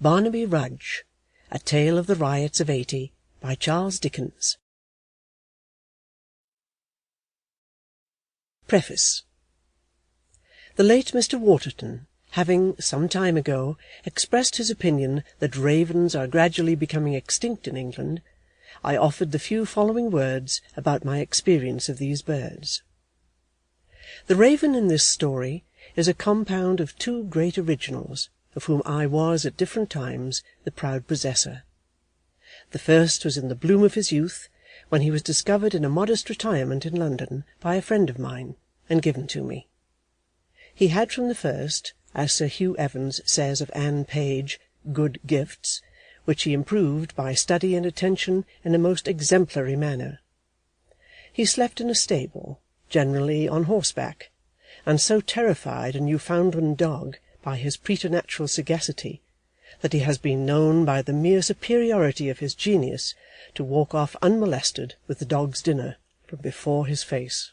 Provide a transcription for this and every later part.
Barnaby Rudge, A Tale of the Riots of '80, by Charles Dickens. Preface. The late Mr. Waterton, having, some time ago, expressed his opinion that ravens are gradually becoming extinct in England, I offered the few following words about my experience of these birds. The raven in this story is a compound of two great originals, of whom I was, at different times, the proud possessor. The first was in the bloom of his youth, when he was discovered in a modest retirement in London by a friend of mine, and given to me. He had from the first, as Sir Hugh Evans says of Anne Page, good gifts, which he improved by study and attention in a most exemplary manner. He slept in a stable, generally on horseback, and so terrified a Newfoundland dog by his preternatural sagacity, that he has been known by the mere superiority of his genius to walk off unmolested with the dog's dinner from before his face.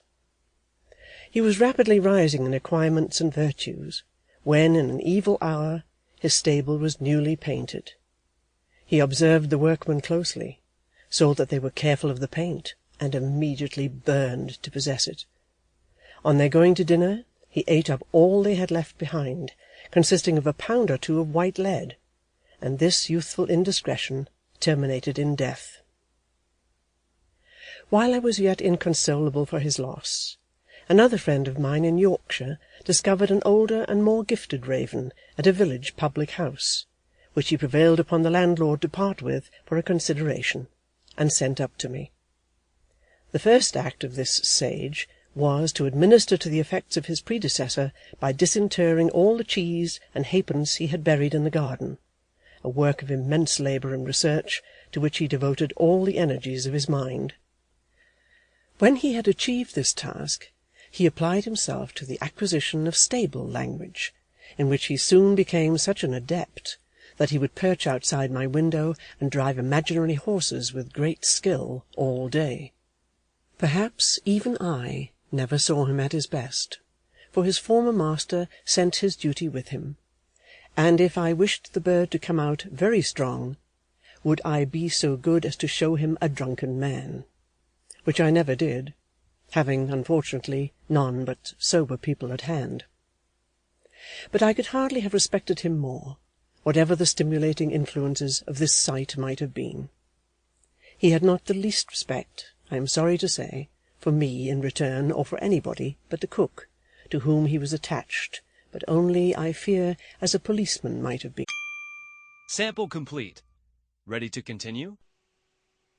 He was rapidly rising in acquirements and virtues, when, in an evil hour, his stable was newly painted. He observed the workmen closely, saw that they were careful of the paint, and immediately burned to possess it. On their going to dinner, he ate up all they had left behind, consisting of a pound or two of white lead, and this youthful indiscretion terminated in death. While I was yet inconsolable for his loss, another friend of mine in Yorkshire discovered an older and more gifted raven at a village public-house, which he prevailed upon the landlord to part with for a consideration, and sent up to me. The first act of this sage was to administer to the effects of his predecessor by disinterring all the cheese and halfpence he had buried in the garden, a work of immense labour and research, to which he devoted all the energies of his mind. When he had achieved this task, he applied himself to the acquisition of stable language, in which he soon became such an adept that he would perch outside my window and drive imaginary horses with great skill all day. Perhaps even I never saw him at his best, for his former master sent his duty with him, and if I wished the bird to come out very strong, would I be so good as to show him a drunken man, which I never did, having, unfortunately, none but sober people at hand. But I could hardly have respected him more, whatever the stimulating influences of this sight might have been. He had not the least respect, I am sorry to say, for me in return, or for anybody but the cook, to whom he was attached, but only, I fear, as a policeman might have been. Sample complete. Ready to continue?